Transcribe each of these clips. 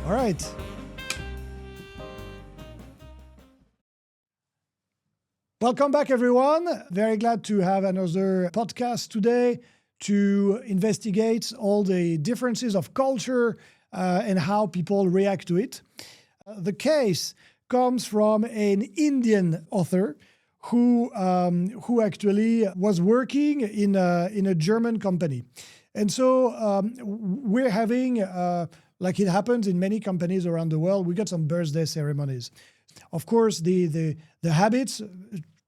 All right. Welcome back, everyone. Very glad to have another podcast today to investigate all the differences of culture and how people react to it. The case comes from an Indian author who actually was working in a German company. And so we're having, like it happens in many companies around the world, we got some birthday ceremonies. Of course, the habits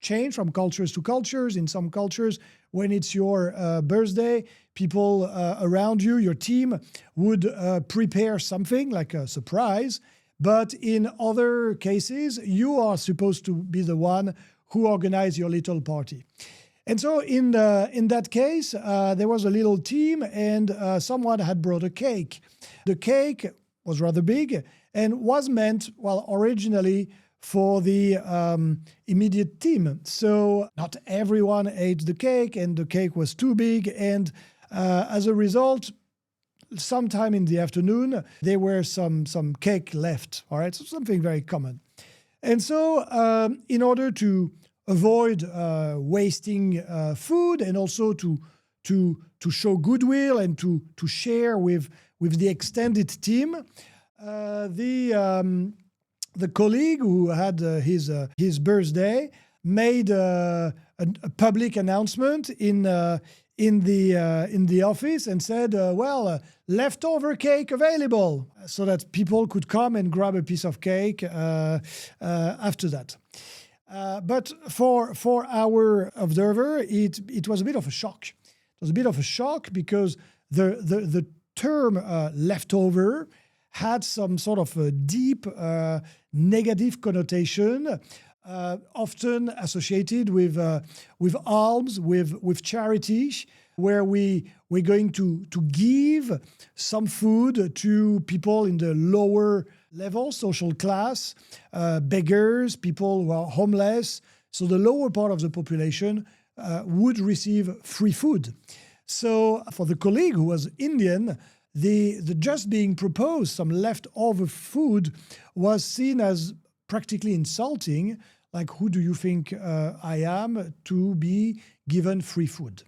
change from cultures to cultures. In some cultures, when it's your birthday, people around you, your team, would prepare something like a surprise. But in other cases, you are supposed to be the one who organizes your little party. And so in that case, there was a little team and someone had brought a cake. The cake was rather big and was meant, well, originally for the immediate team. So not everyone ate the cake and the cake was too big. And as a result, sometime in the afternoon, there were some cake left, all right? So something very common. And so in order to avoid wasting food and also to show goodwill and to share with the extended team, the colleague who had his birthday made a public announcement in the office and said, leftover cake available, so that people could come and grab a piece of cake after that. But for our observer, it was a bit of a shock. It was a bit of a shock because the term leftover had some sort of a deep negative connotation, often associated with alms, with charity, where we're going to give some food to people in the lower level, social class, beggars, people who are homeless. So the lower part of the population would receive free food. So for the colleague who was Indian, the just being proposed some leftover food was seen as practically insulting. Like, who do you think I am to be given free food?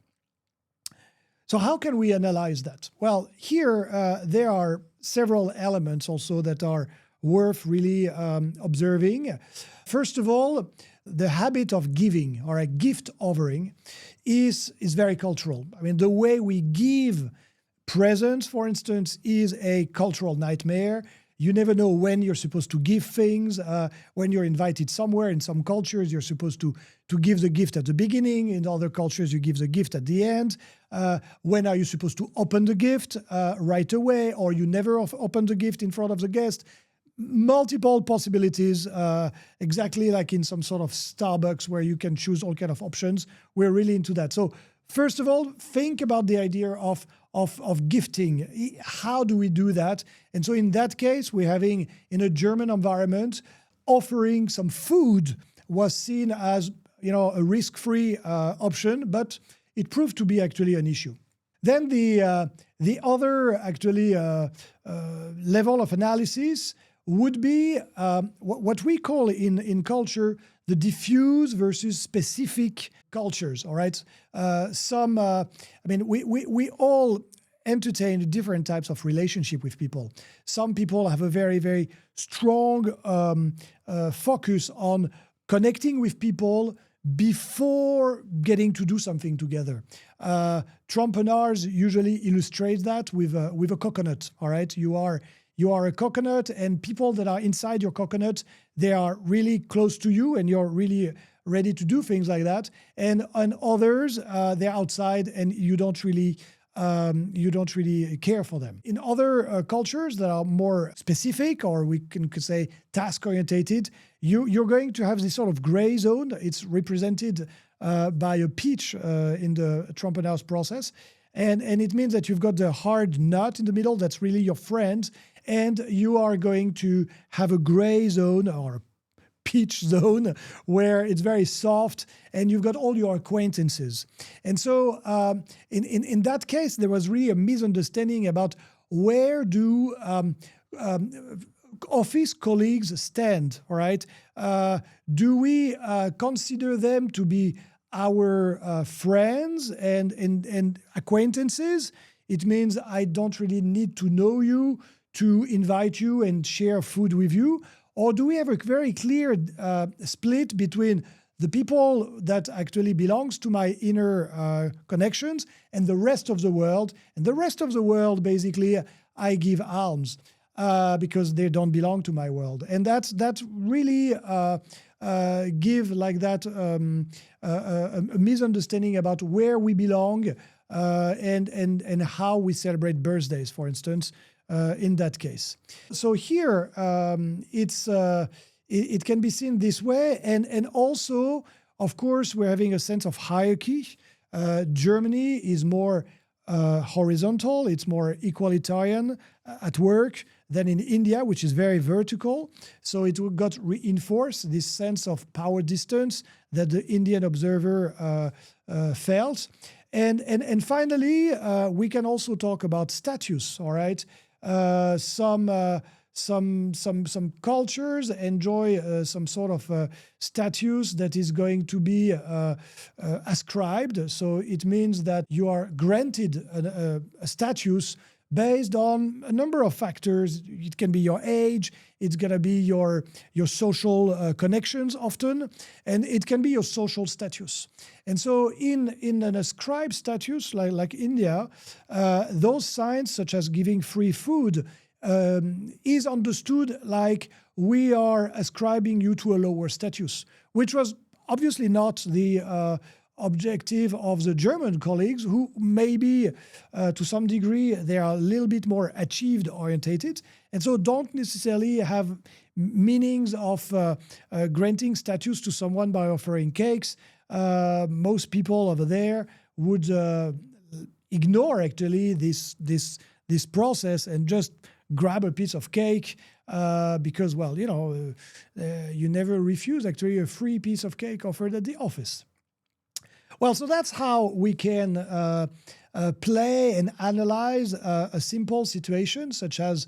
So how can we analyze that? Well, here there are several elements also that are worth really observing. First of all, the habit of giving or a gift offering is very cultural. I mean, the way we give presents, for instance, is a cultural nightmare. You never know when you're supposed to give things. When you're invited somewhere, in some cultures, you're supposed to give the gift at the beginning. In other cultures, you give the gift at the end. When are you supposed to open the gift? Right away, or you never open the gift in front of the guest. Multiple possibilities, exactly like in some sort of Starbucks where you can choose all kind of options. We're really into that. So first of all, think about the idea of gifting. How do we do that? And so in that case, we're having, in a German environment, offering some food was seen as, a risk-free option, but it proved to be actually an issue. Then the other actually level of analysis would be what we call in culture the diffuse versus specific cultures, all right? We all entertain different types of relationship with people. Some people have a very, very strong focus on connecting with people before getting to do something together. Entrepreneurs usually illustrate that with a coconut, all right? You are a coconut, and people that are inside your coconut, they are really close to you, and you're really ready to do things like that. And others, they're outside, and you don't really care for them. In other cultures that are more specific, or we can say task-orientated, you're going to have this sort of gray zone. It's represented by a peach in the entrepreneur's process. And it means that you've got the hard nut in the middle that's really your friend, and you are going to have a gray zone or a peach zone where it's very soft and you've got all your acquaintances. And so in that case, there was really a misunderstanding about where do office colleagues stand, all right? Do we consider them to be our friends and acquaintances? It means I don't really need to know you to invite you and share food with you. Or do we have a very clear split between the people that actually belongs to my inner connections and the rest of the world? And the rest of the world, basically, I give alms because they don't belong to my world. And that's really give like that a misunderstanding about where we belong and how we celebrate birthdays, for instance, in that case. So here, it can be seen this way. And also, of course, we're having a sense of hierarchy. Germany is more horizontal, it's more egalitarian at work than in India, which is very vertical. So it got reinforced, this sense of power distance that the Indian observer felt. And finally, we can also talk about status, all right? Some cultures enjoy some sort of status that is going to be ascribed. So it means that you are granted a status based on a number of factors. It can be your age, it's going to be your social connections often, and it can be your social status. And so in an ascribed status like India, those signs such as giving free food is understood like we are ascribing you to a lower status, which was obviously not the objective of the German colleagues, who maybe to some degree they are a little bit more achieved orientated, and so don't necessarily have meanings of granting status to someone by offering cakes. Most people over there would ignore actually this process and just grab a piece of cake because, well, you never refuse actually a free piece of cake offered at the office. Well, so that's how we can play and analyze a simple situation such as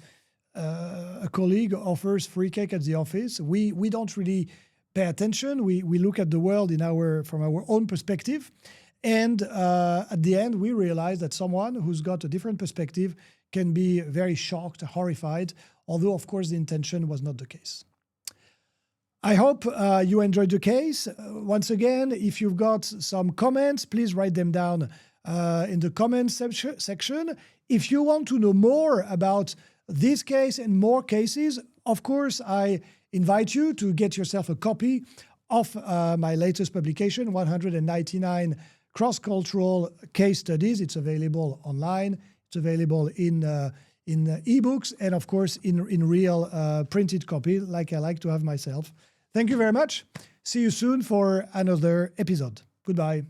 a colleague offers free cake at the office. We don't really pay attention. We look at the world from our own perspective. And at the end, we realize that someone who's got a different perspective can be very shocked, horrified, although, of course, the intention was not the case. I hope you enjoyed the case. Once again, if you've got some comments, please write them down in the comments section. If you want to know more about this case and more cases, of course, I invite you to get yourself a copy of my latest publication, 199 Cross-Cultural Case Studies. It's available online. It's available in ebooks and, of course, in real printed copy, like I like to have myself. Thank you very much. See you soon for another episode. Goodbye.